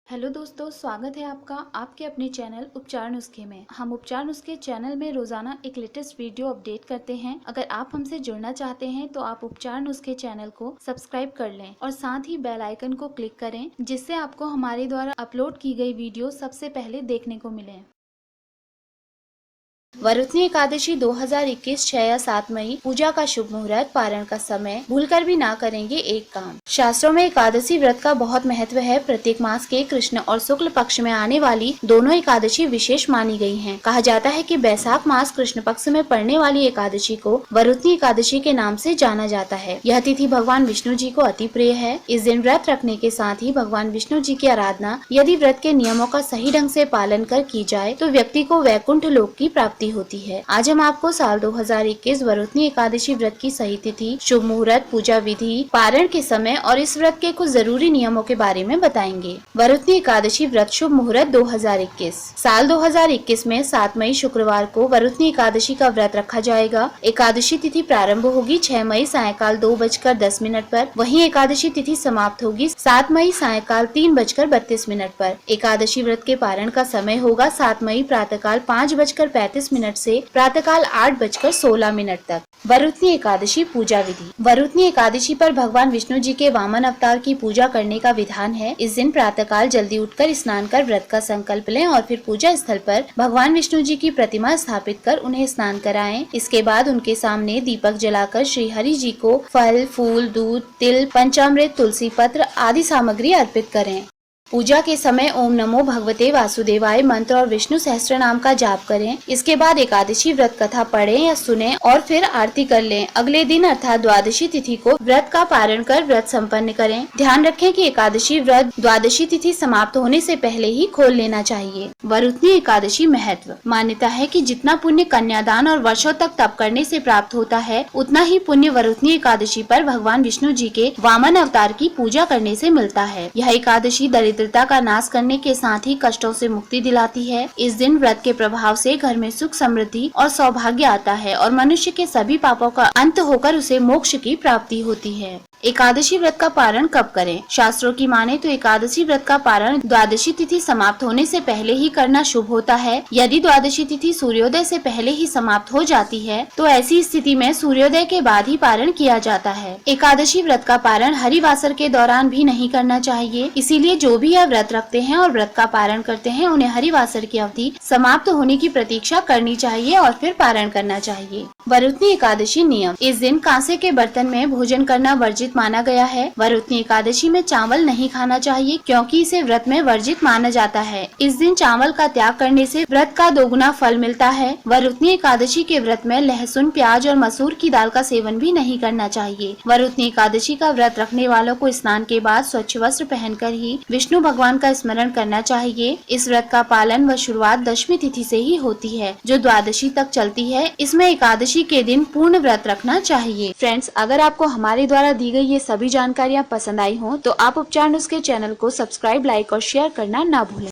Hello दोस्तों, स्वागत है आपका आपके अपने चैनल उपचार नुस्खे में। हम उपचार नुस्खे चैनल में रोजाना एक लेटेस्ट वीडियो अपडेट करते हैं। अगर आप हमसे जुड़ना चाहते हैं तो आप उपचार नुस्खे चैनल को सब्सक्राइब कर लें और साथ ही बेल आइकन को क्लिक करें, जिससे आपको हमारे द्वारा अपलोड की गई वीडियो सबसे पहले देखने को मिले। वरुथनी एकादशी 2021 6 या 7 मई पूजा का शुभ मुहूर्त, पारण का समय, भूलकर भी ना करेंगे एक काम। शास्त्रों में एकादशी व्रत का बहुत महत्व है। प्रत्येक मास के कृष्ण और शुक्ल पक्ष में आने वाली दोनों एकादशी विशेष मानी गई हैं। कहा जाता है कि बैसाख मास कृष्ण पक्ष में पड़ने वाली एकादशी को वरुथनी एकादशी के नाम से जाना जाता है। यह तिथि भगवान विष्णु जी को अति प्रिय है। इस दिन व्रत रखने के साथ ही भगवान विष्णु जी की आराधना यदि व्रत के नियमों का सही ढंग से पालन कर की जाए तो व्यक्ति को वैकुंठ लोक की प्राप्ति होती है। आज हम आपको साल 2021 वरुथनी एकादशी व्रत की सही तिथि, शुभ मुहूर्त, पूजा विधि, पारण के समय और इस व्रत के कुछ जरूरी नियमों के बारे में बताएंगे। वरुथनी एकादशी व्रत शुभ मुहूर्त 2021 साल 2021 में 7 मई शुक्रवार को वरुथनी एकादशी का व्रत रखा जाएगा। एकादशी तिथि प्रारंभ होगी 6 मई सायकाल 2:10 पर। वहीं एकादशी तिथि समाप्त होगी 7 मई सायकाल 3:32 पर। एकादशी व्रत के पारण का समय होगा 7 मई प्रातःकाल 5:35 से प्रातःकाल 8:16 तक। वरुथनी एकादशी पूजा विधि। वरुथनी एकादशी पर भगवान विष्णु जी के वामन अवतार की पूजा करने का विधान है। इस दिन प्रातःकाल जल्दी उठकर स्नान कर व्रत का संकल्प लें और फिर पूजा स्थल पर भगवान विष्णु जी की प्रतिमा स्थापित कर उन्हें स्नान कराएं। इसके बाद उनके सामने दीपक जलाकर श्री हरि जी को फल, फूल, दूध, तिल, पंचामृत, तुलसी पत्र आदि सामग्री अर्पित करें। पूजा के समय ओम नमो भगवते वासुदेवाय मंत्र और विष्णु सहस्त्र नाम का जाप करें। इसके बाद एकादशी व्रत कथा पढ़ें या सुनें और फिर आरती कर लें। अगले दिन अर्थात द्वादशी तिथि को व्रत का पारण कर व्रत संपन्न करें। ध्यान रखें कि एकादशी व्रत द्वादशी तिथि समाप्त होने से पहले ही खोल लेना चाहिए। वरुथनी एकादशी महत्व। मान्यता है कि जितना पुण्य कन्यादान और वर्षों तक तप करने से प्राप्त होता है, उतना ही पुण्य वरुथनी एकादशी पर भगवान विष्णु जी के वामन अवतार की पूजा करने से मिलता है। यह एकादशी दरिद्रता का नाश करने के साथ ही कष्टों से मुक्ति दिलाती है। इस दिन व्रत के प्रभाव से घर में सुख, समृद्धि और सौभाग्य आता है और मनुष्य के सभी पापों का अंत होकर उसे मोक्ष की प्राप्ति होती है। एकादशी व्रत का पारण कब करें? शास्त्रों की माने तो एकादशी व्रत का पारण द्वादशी तिथि समाप्त होने से पहले ही करना शुभ होता है। यदि द्वादशी तिथि सूर्योदय से पहले ही समाप्त हो जाती है तो ऐसी स्थिति में सूर्योदय के बाद ही पारण किया जाता है। एकादशी व्रत का पारण हरिवासर के दौरान भी नहीं करना चाहिए। इसीलिए जो भी यह व्रत रखते हैं और व्रत का पारण करते हैं, उन्हें हरिवासर की अवधि समाप्त होने की प्रतीक्षा करनी चाहिए और फिर पारण करना चाहिए। वरुथनी एकादशी नियम। इस दिन कांसे के बर्तन में भोजन करना वर्जित माना गया है। वरुथनी एकादशी में चावल नहीं खाना चाहिए क्योंकि इसे व्रत में वर्जित माना जाता है। इस दिन चावल का त्याग करने से व्रत का दोगुना फल मिलता है। वरुथनी एकादशी के व्रत में लहसुन, प्याज और मसूर की दाल का सेवन भी नहीं करना चाहिए। वरुथनी एकादशी का व्रत रखने वालों को स्नान के बाद स्वच्छ वस्त्र पहनकर ही विष्णु भगवान का स्मरण करना चाहिए। इस व्रत का पालन व शुरुआत दशमी तिथि से ही होती है, जो द्वादशी तक चलती है। इसमें एकादशी के दिन पूर्ण व्रत रखना चाहिए। फ्रेंड्स, अगर आपको हमारे द्वारा दी गई ये सभी जानकारियाँ पसंद आई हो तो आप उपचार नुस्खे चैनल को सब्सक्राइब, लाइक और शेयर करना ना भूलें।